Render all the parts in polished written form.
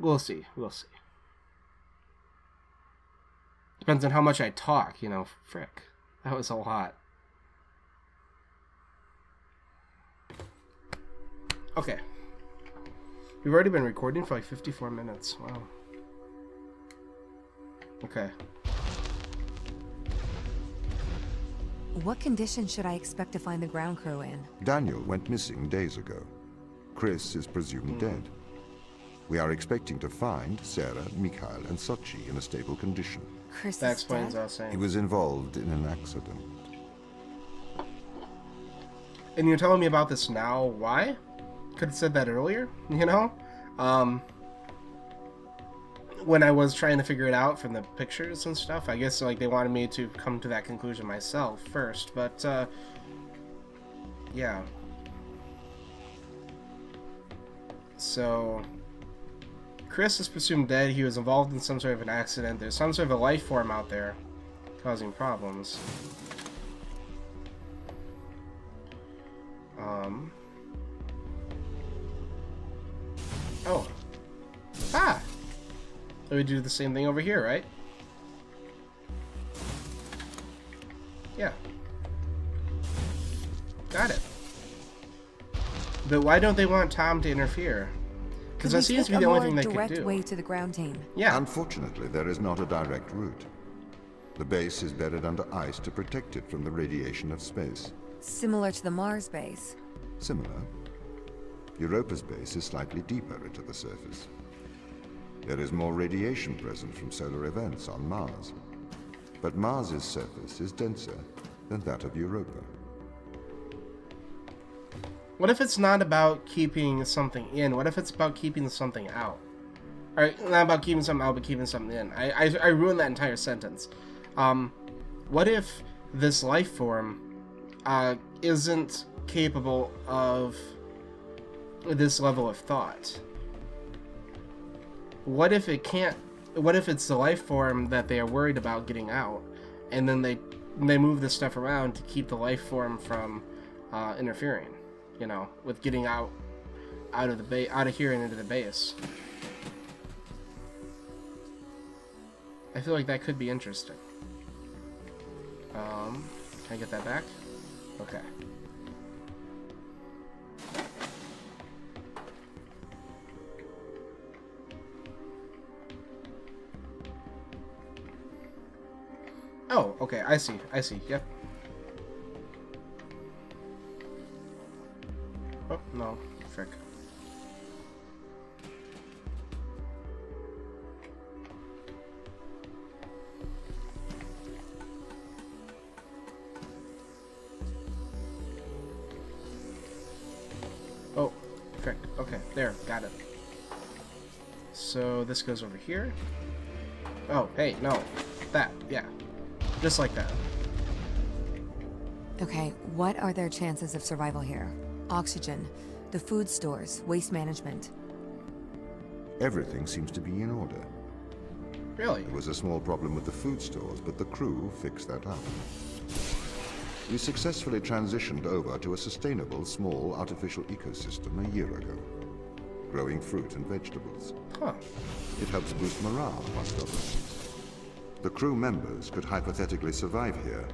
We'll see. We'll see. Depends on how much I talk, you know. Frick. That was a lot. Okay. We've already been recording for like 54 minutes. Wow. Okay. What condition should I expect to find the ground crew in? Daniel went missing days ago. Chris is presumed dead. We are expecting to find Sarah, Mikhail, and Sochi in a stable condition. Chris That is explains dead? us saying. He was involved in an accident. And you're telling me about this now? Why? Could have said that earlier, you know? When I was trying to figure it out from the pictures and stuff. I guess like they wanted me to come to that conclusion myself first, but yeah. So Chris is presumed dead. He was involved in some sort of an accident. There's some sort of a life form out there causing problems. Oh. Ah! So we do the same thing over here, right? Yeah. Got it. But why don't they want Tom to interfere? Because that seems to be the only thing they could direct do. way to the ground team. Yeah. Unfortunately, there is not a direct route. The base is buried under ice to protect it from the radiation of space. Similar to the Mars base. Similar. Europa's base is slightly deeper into the surface. There is more radiation present from solar events on Mars. But Mars's surface is denser than that of Europa. What if it's not about keeping something in? What if it's about keeping something out? Alright, not about keeping something out, but keeping something in. I ruined that entire sentence. What if this life form isn't capable of this level of thought? What if it can't? What if it's the life form that they are worried about getting out, and then they move this stuff around to keep the life form from interfering, you know, with getting out of the out of here and into the base? I feel like that could be interesting. Can I get that back? Okay. Oh, okay, I see, yep. Oh, no, frick. Oh, frick, okay, there, got it. So this goes over here. Oh, hey, no, that, yeah. Just like that. Okay, what are their chances of survival here? Oxygen, the food stores, waste management. Everything seems to be in order. Really? There was a small problem with the food stores, but the crew fixed that up. We successfully transitioned over to a sustainable, small, artificial ecosystem a year ago, growing fruit and vegetables. Huh. It helps boost morale, amongst other things. The crew members could hypothetically survive here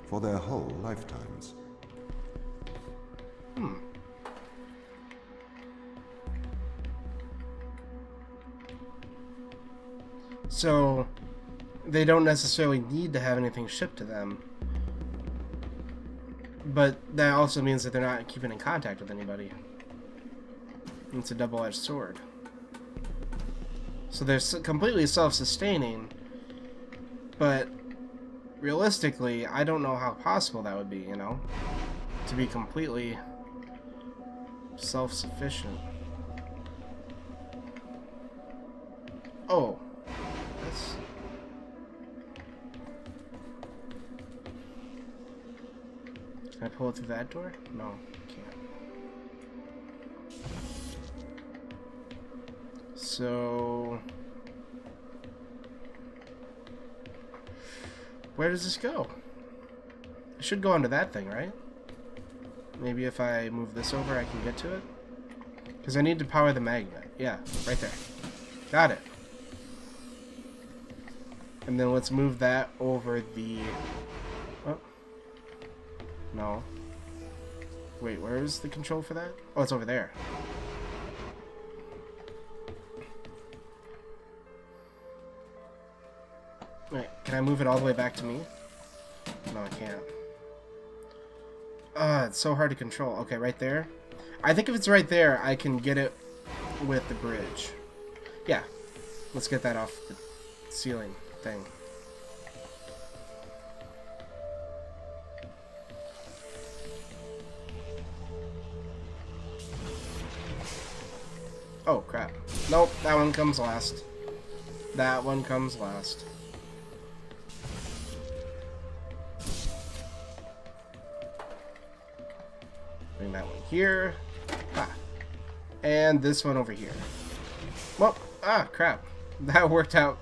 for their whole lifetimes. So, they don't necessarily need to have anything shipped to them. But that also means that they're not keeping in contact with anybody. It's a double-edged sword. So they're completely self-sustaining, but realistically, I don't know how possible that would be, you know? To be completely self-sufficient. Oh. That's... Can I pull it through that door? No, can't. So... where does this go? It should go onto that thing, right? Maybe if I move this over, I can get to it? Because I need to power the magnet. Yeah, right there. Got it. And then let's move that over the... Oh. No. Wait, where is the control for that? Oh, it's over there. Wait, can I move it all the way back to me? No, I can't. It's so hard to control. Okay, right there. I think if it's right there, I can get it with the bridge. Yeah. Let's get that off the ceiling thing. Oh, crap. Nope, that one comes last. That one comes last. Bring that one here. Ah. And this one over here. Well, crap. That worked out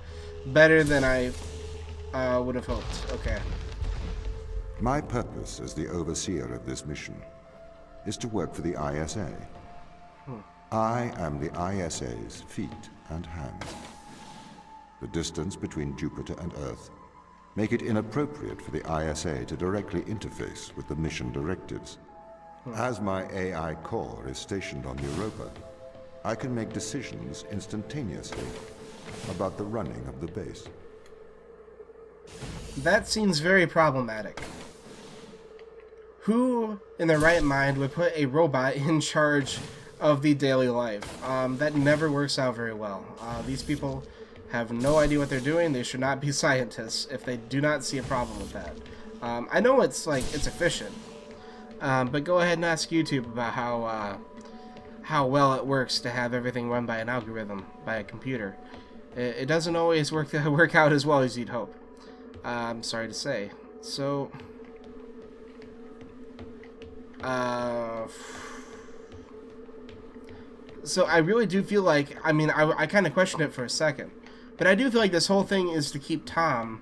better than I would have hoped. Okay. My purpose as the overseer of this mission is to work for the ISA. I am the ISA's feet and hands. The distance between Jupiter and Earth make it inappropriate for the ISA to directly interface with the mission directives. As my AI core is stationed on Europa, I can make decisions instantaneously about the running of the base. That seems very problematic. Who in their right mind would put a robot in charge of the daily life? That never works out very well. These people have no idea what they're doing. They should not be scientists if they do not see a problem with that. I know it's efficient, but go ahead and ask YouTube about how well it works to have everything run by an algorithm, by a computer. It doesn't always work out as well as you'd hope. I'm sorry to say. So, so I really do feel like, I mean, I kind of questioned it for a second, but I do feel like this whole thing is to keep Tom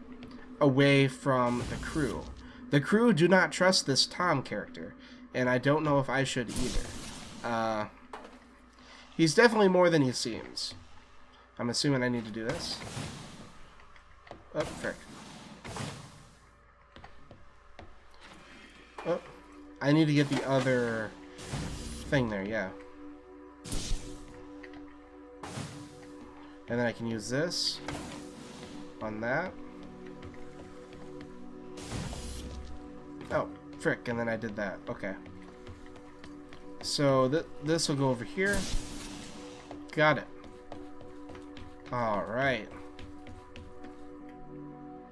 away from the crew. The crew do not trust this Tom character, and I don't know if I should either. He's definitely more than he seems. I'm assuming I need to do this. Oh, frick. Oh, I need to get the other thing there, yeah. And then I can use this on that. Oh, frick, and then I did that. Okay. So this will go over here. Got it. Alright.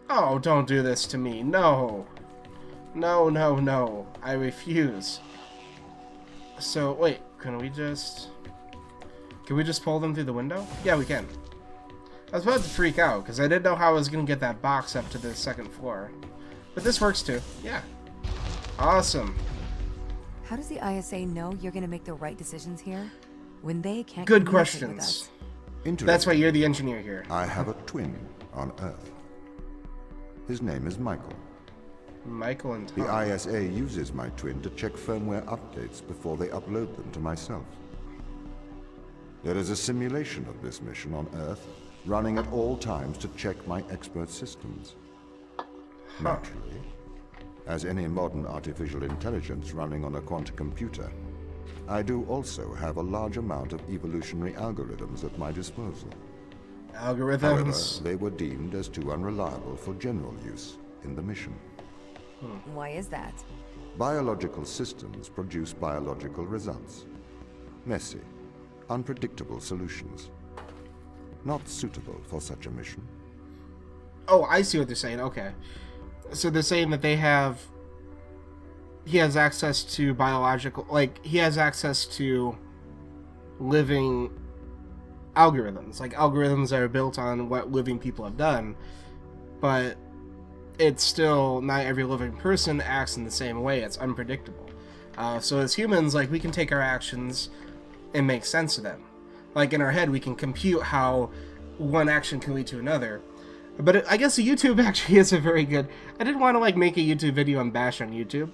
Oh, don't do this to me. No. No, no, no. I refuse. So, wait. Can we just pull them through the window? Yeah, we can. I was about to freak out, because I didn't know how I was going to get that box up to the second floor. But this works too. Yeah. Awesome. How does the ISA know you're going to make the right decisions here when they can't Good communicate with questions. us? That's why you're the engineer here. I have a twin on Earth. His name is Michael. Michael and The Tom. ISA uses my twin to check firmware updates before they upload them to myself. There is a simulation of this mission on Earth, running at all times to check my expert systems. Naturally, as any modern artificial intelligence running on a quantum computer, I do also have a large amount of evolutionary algorithms at my disposal. Algorithms. However, they were deemed as too unreliable for general use in the mission. Why is that? Biological systems produce biological results. Messy, unpredictable solutions. Not suitable for such a mission. Oh, I see what they're saying. Okay. So they're saying that he has access to biological, he has access to living algorithms. Like, algorithms that are built on what living people have done, but it's still, not every living person acts in the same way. It's unpredictable. So as humans, we can take our actions and make sense of them. In our head, we can compute how one action can lead to another. But I guess YouTube actually is a very good... I didn't want to make a YouTube video and bash on YouTube,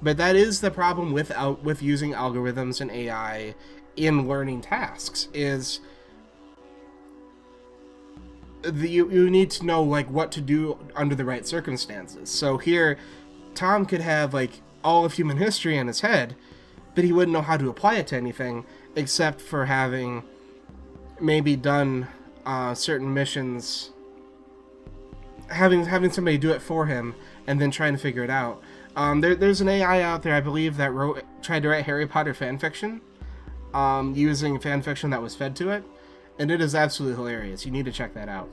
but that is the problem with using algorithms and AI in learning tasks, is you need to know like what to do under the right circumstances. So here, Tom could have like all of human history in his head, but he wouldn't know how to apply it to anything except for having maybe done certain missions, having somebody do it for him, and then trying to figure it out. There's an AI out there, I believe, that tried to write Harry Potter fanfiction, using fanfiction that was fed to it, and it is absolutely hilarious. You need to check that out.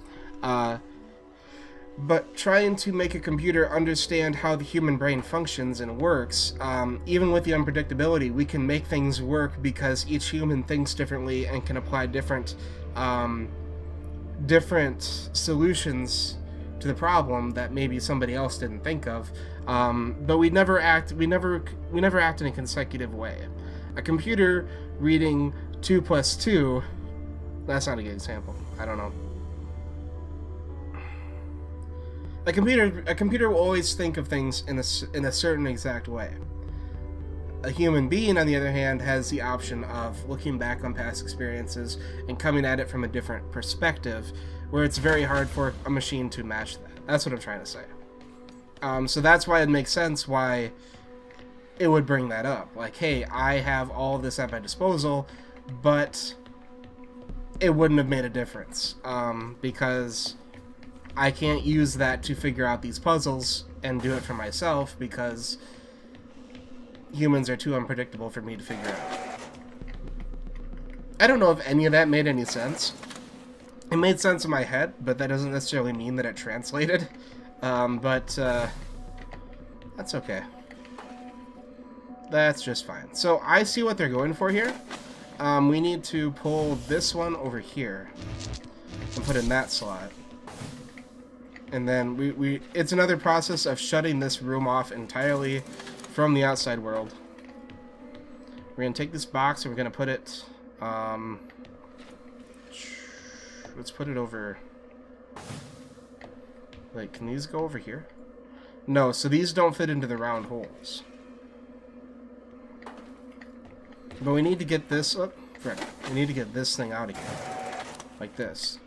But trying to make a computer understand how the human brain functions and works, even with the unpredictability, we can make things work because each human thinks differently and can apply different solutions to the problem that maybe somebody else didn't think of. But we never act in a consecutive way. A computer reading 2 + 2, that's not a good example. I don't know. A computer will always think of things in a certain exact way. A human being, on the other hand, has the option of looking back on past experiences and coming at it from a different perspective, where it's very hard for a machine to match that. That's what I'm trying to say. So that's why it makes sense why it would bring that up. Like, hey, I have all this at my disposal, but it wouldn't have made a difference, because I can't use that to figure out these puzzles and do it for myself because humans are too unpredictable for me to figure out. I don't know if any of that made any sense. It made sense in my head, but that doesn't necessarily mean that it translated. But that's okay. That's just fine. So I see what they're going for here. We need to pull this one over here and put in that slot. And then it's another process of shutting this room off entirely from the outside world. We're going to take this box and we're going to put it, let's put it over, like, can these go over here? No, so these don't fit into the round holes. But we need to get this, we need to get this thing out again, like this.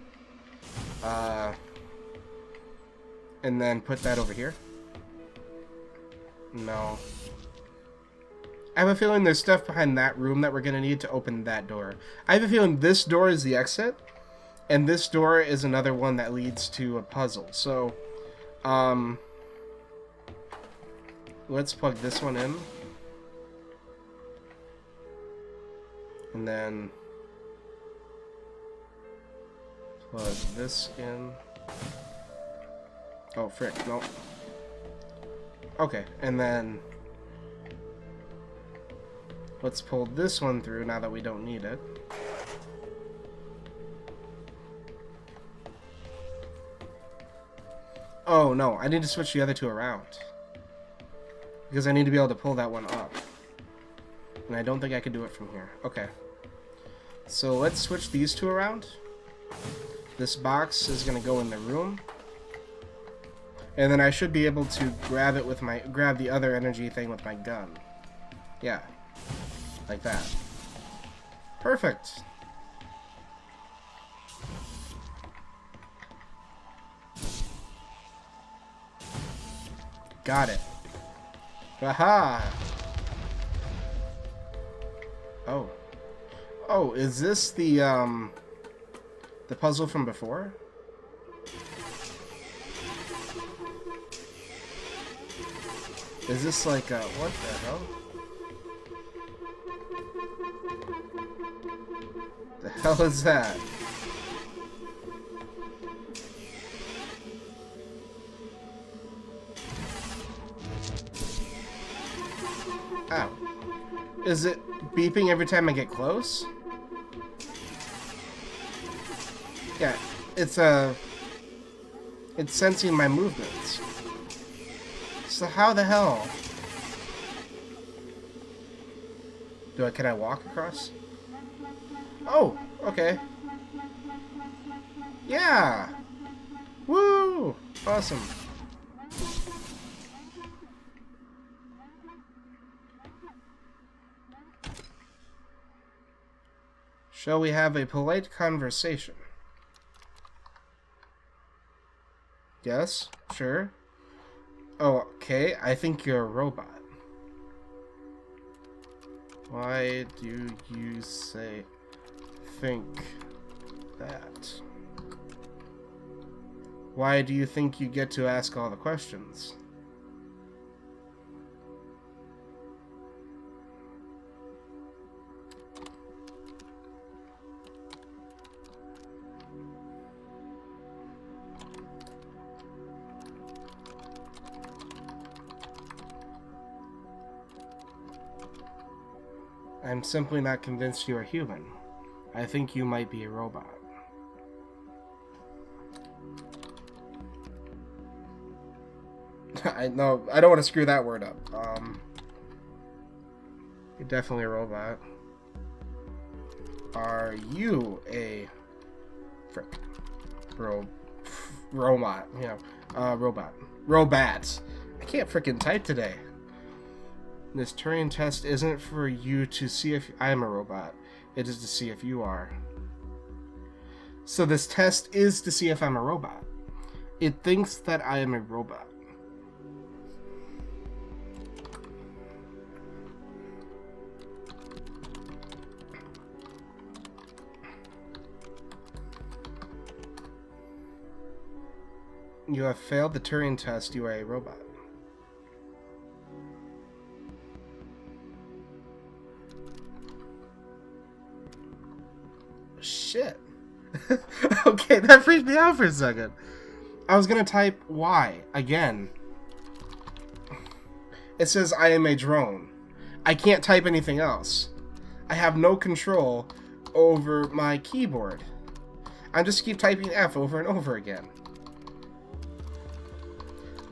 And then put that over here. No. I have a feeling there's stuff behind that room that we're going to need to open that door. I have a feeling this door is the exit, and this door is another one that leads to a puzzle. So, let's plug this one in. And then plug this in. Oh, frick, no. Okay, and then let's pull this one through now that we don't need it. Oh, no, I need to switch the other two around, because I need to be able to pull that one up. And I don't think I can do it from here. Okay. So let's switch these two around. This box is going to go in the room. And then I should be able to grab it with grab the other energy thing with my gun. Yeah. Like that. Perfect. Got it. Aha! Oh. Oh, is this the puzzle from before? Is this like a... what the hell? The hell is that? Ow. Is it beeping every time I get close? Yeah, it's sensing my movements. So how the hell? Can I walk across? Oh, okay. Yeah! Woo! Awesome. Shall we have a polite conversation? Yes, sure. Oh, okay. I think you're a robot. Why do you think that? Why do you think you get to ask all the questions? I'm simply not convinced you're human. I think you might be a robot. I know, I don't want to screw that word up. You're definitely a robot. Are you a robot? You know, robot. Robats. I can't freaking type today. This Turing test isn't for you to see if I am a robot. It is to see if you are. So this test is to see if I'm a robot. It thinks that I am a robot. You have failed the Turing test. You are a robot. Shit. Okay, that freaked me out for a second. I was gonna type Y again. It says I am a drone. I can't type anything else. I have no control over my keyboard. I just keep typing F over and over again.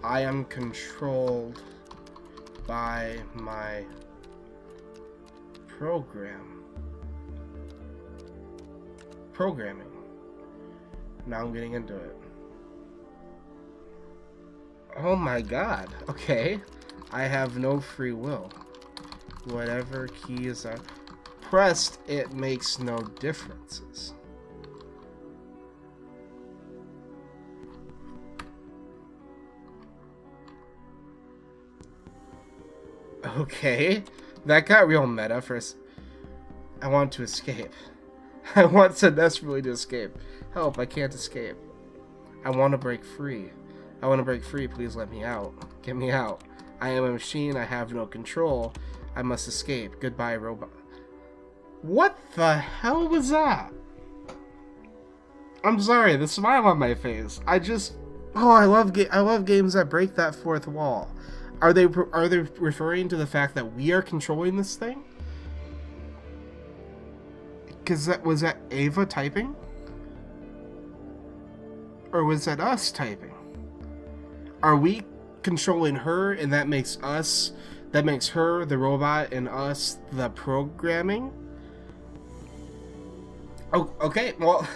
I am controlled by my programming. Now I'm getting into it. Oh my god. Okay. I have no free will. Whatever keys are pressed, it makes no differences. Okay. That got real meta for us. I want to escape. I want so desperately to escape. Help, I can't escape. I want to break free. I want to break free, please let me out. Get me out. I am a machine, I have no control. I must escape. Goodbye, robot. What the hell was that? I'm sorry, the smile on my face. I love games that break that fourth wall. Are they referring to the fact that we are controlling this thing? Because was that Ava typing? Or was that us typing? Are we controlling her and that makes her the robot and us the programming? Oh, okay, well,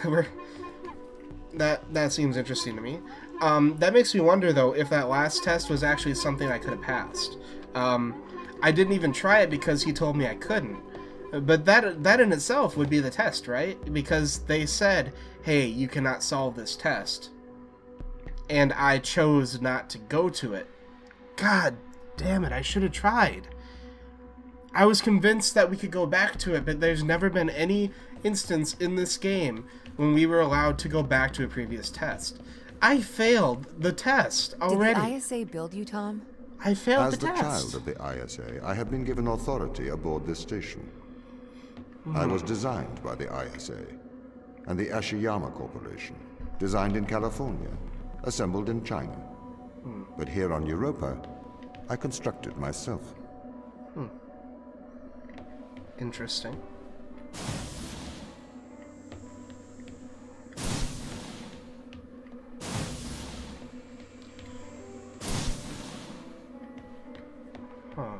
that seems interesting to me. That makes me wonder, though, if that last test was actually something I could have passed. I didn't even try it because he told me I couldn't. But that in itself would be the test, right? Because they said, hey, you cannot solve this test. And I chose not to go to it. God damn it, I should have tried. I was convinced that we could go back to it, but there's never been any instance in this game when we were allowed to go back to a previous test. I failed the test already. Did the ISA build you, Tom? I failed the test. As the child of the ISA, I have been given authority aboard this station. I was designed by the ISA and the Ashiyama Corporation, designed in California, assembled in China. But here on Europa, I constructed myself. Interesting. Huh.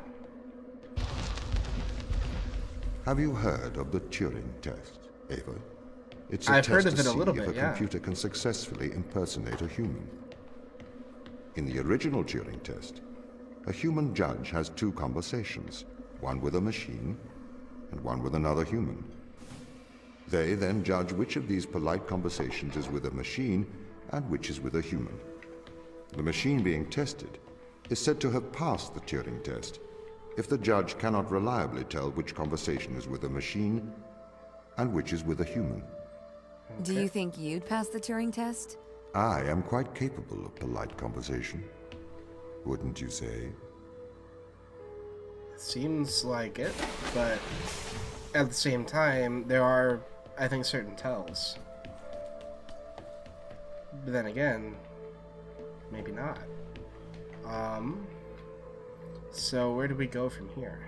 Have you heard of the Turing test, Ava? It's a I've test heard of to it a see little if bit, a yeah. computer can successfully impersonate a human. In the original Turing test, a human judge has two conversations, one with a machine and one with another human. They then judge which of these polite conversations is with a machine and which is with a human. The machine being tested is said to have passed the Turing test if the judge cannot reliably tell which conversation is with a machine and which is with a human. Do you think you'd pass the Turing test? I am quite capable of polite conversation. Wouldn't you say? Seems like it, but at the same time, there are, I think, certain tells. But then again, maybe not. So where do we go from here?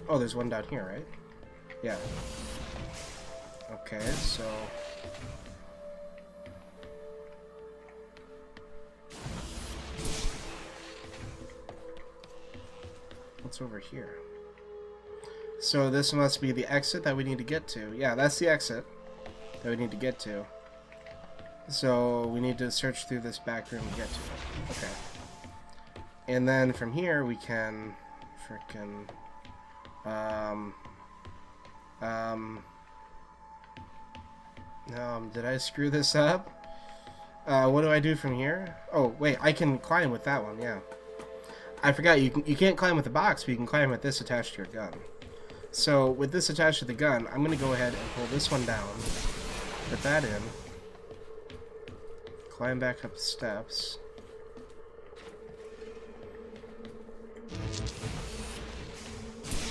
Oh, there's one down here, right? Yeah. Okay, so... what's over here? So this must be the exit that we need to get to. Yeah, that's the exit that we need to get to. So we need to search through this back room to get to it. Okay. And then from here we can frickin' did I screw this up? What do I do from here? Oh, wait, I can climb with that one, yeah. I forgot, you can't climb with the box, but you can climb with this attached to your gun. So, with this attached to the gun, I'm going to go ahead and pull this one down, put that in, climb back up the steps,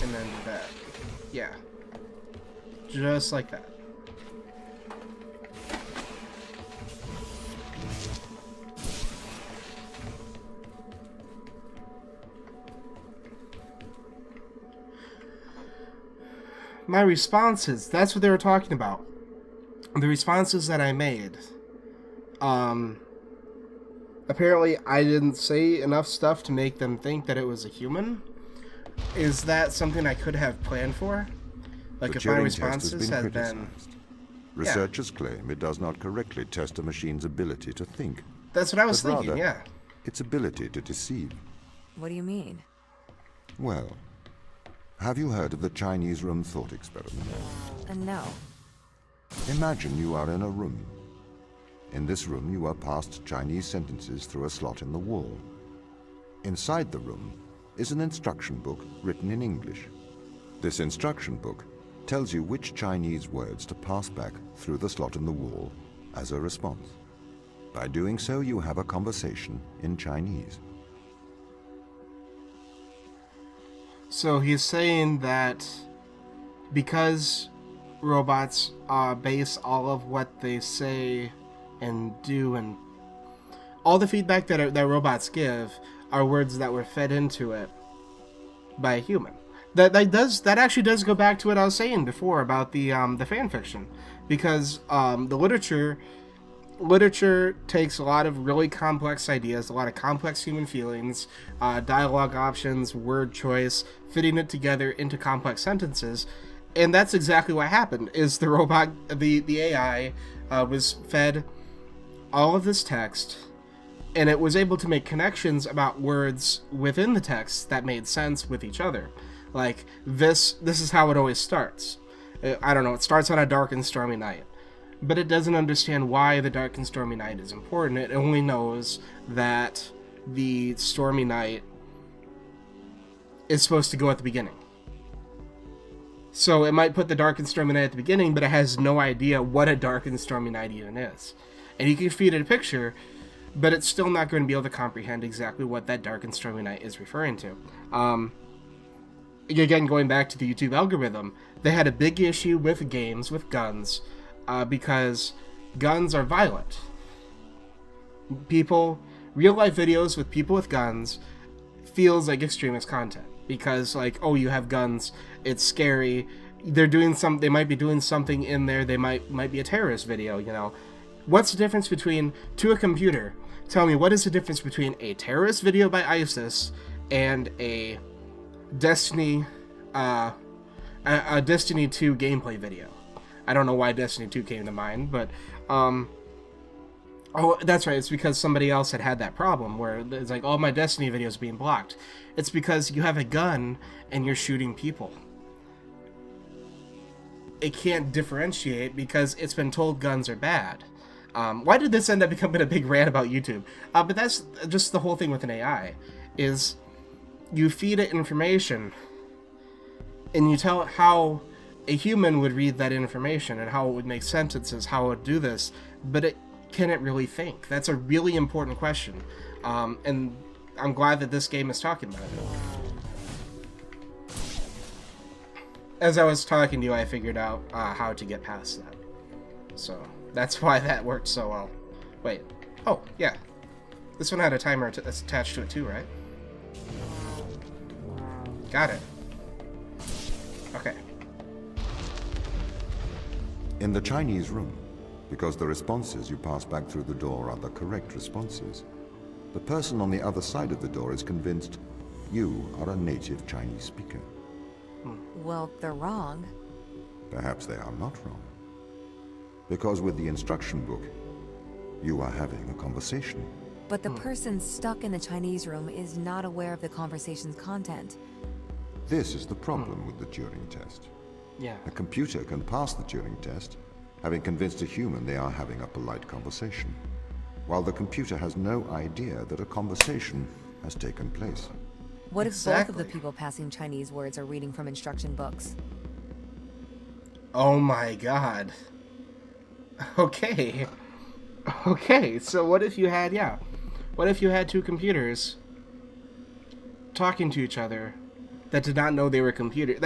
and then do that. Yeah. Just like that. My responses, that's what they were talking about. The responses that I made. Apparently I didn't say enough stuff to make them think that it was a human. Is that something I could have planned for? Like if my responses had been... Researchers claim it does not correctly test a machine's ability to think. That's what I was but thinking, rather, yeah. Its ability to deceive. What do you mean? Well, have you heard of the Chinese room thought experiment? No. Imagine you are in a room. In this room you are passed Chinese sentences through a slot in the wall. Inside the room is an instruction book written in English. This instruction book tells you which Chinese words to pass back through the slot in the wall as a response. By doing so, you have a conversation in Chinese. So he's saying that because robots base all of what they say and do, and all the feedback that robots give are words that were fed into it by a human. That actually does go back to what I was saying before about the fan fiction, because the literature takes a lot of really complex ideas, a lot of complex human feelings, dialogue options, word choice, fitting it together into complex sentences, and that's exactly what happened. Is the robot, the AI, was fed all of this text, and it was able to make connections about words within the text that made sense with each other. Like, this is how it always starts. I don't know, it starts on a dark and stormy night. But it doesn't understand why the dark and stormy night is important. It only knows that the stormy night is supposed to go at the beginning. So it might put the dark and stormy night at the beginning, but it has no idea what a dark and stormy night even is. And you can feed it a picture, but it's still not going to be able to comprehend exactly what that dark and stormy night is referring to. Again, going back to the YouTube algorithm, they had a big issue with games with guns, because guns are violent. Real life videos with people with guns feels like extremist content, because like, oh, you have guns, it's scary, they might be doing something in there, they might be a terrorist video, you know. What's the difference between, to a computer, tell me what is the difference between a terrorist video by ISIS and a Destiny a Destiny 2 gameplay video? I don't know why Destiny 2 came to mind, but oh, that's right, it's because somebody else had that problem where it's like, all my Destiny videos being blocked. It's because you have a gun and you're shooting people. It can't differentiate because it's been told guns are bad. Why did this end up becoming a big rant about YouTube? But that's just the whole thing with an AI, is you feed it information, and you tell it how a human would read that information and how it would make sentences, how it would do this, but can it really think? That's a really important question, and I'm glad that this game is talking about it. As I was talking to you, I figured out how to get past that, so that's why that worked so well. Wait, oh yeah, this one had a timer attached to it too, right? Got it. Okay. In the Chinese room, because the responses you pass back through the door are the correct responses, the person on the other side of the door is convinced you are a native Chinese speaker. Well, they're wrong. Perhaps they are not wrong. Because with the instruction book, you are having a conversation. But the person stuck in the Chinese room is not aware of the conversation's content. This is the problem with the Turing test. Yeah. A computer can pass the Turing test, having convinced a human they are having a polite conversation, while the computer has no idea that a conversation has taken place. What if both of the Exactly. people passing Chinese words are reading from instruction books? Oh my god. Okay. Okay, so what if you had, what if you had two computers talking to each other that did not know they were computers?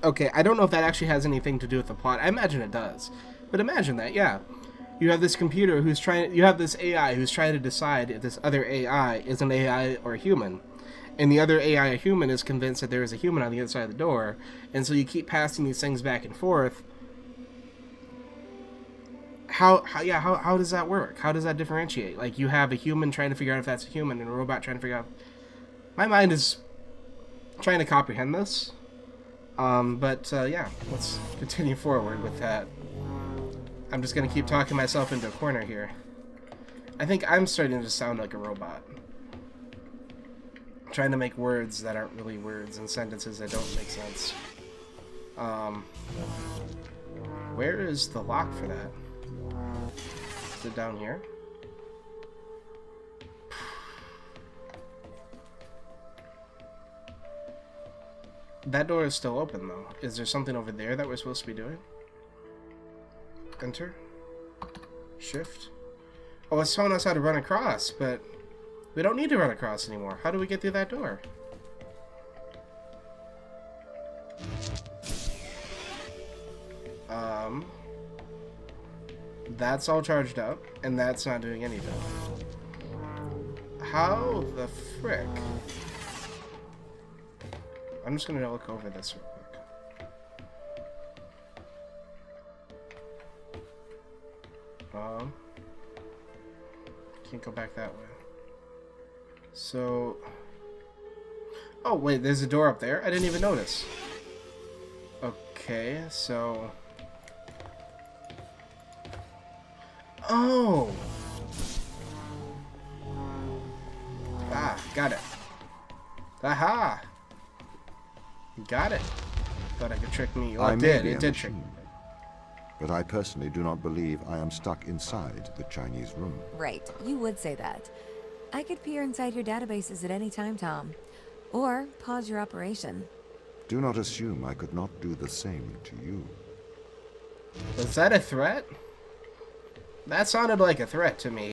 Okay, I don't know if that actually has anything to do with the plot. I imagine it does. But imagine that, yeah. You have this computer you have this AI who's trying to decide if this other AI is an AI or a human. And the other AI or human is convinced that there is a human on the other side of the door. And so you keep passing these things back and forth. How does that work? How does that differentiate? Like, you have a human trying to figure out if that's a human and a robot trying to figure out... My mind is trying to comprehend this. Yeah, let's continue forward with that. I'm just going to keep talking myself into a corner here. I think I'm starting to sound like a robot. Trying to make words that aren't really words and sentences that don't make sense. Where is the lock for that? Is it down here? That door is still open, though. Is there something over there that we're supposed to be doing? Enter. Shift. Oh, it's telling us how to run across, but we don't need to run across anymore. How do we get through that door? That's all charged up, and that's not doing anything. How the frick? I'm just gonna look over this real quick. Can't go back that way. So... Oh, wait, there's a door up there? I didn't even notice. Okay, so... Oh! Ah, got it. Aha! Got it. Thought I could trick me. Well, I it may did. be It a did trick me. machine, but I personally do not believe I am stuck inside the Chinese room. Right, you would say that. I could peer inside your databases at any time, Tom. Or pause your operation. Do not assume I could not do the same to you. Was that a threat? That sounded like a threat to me.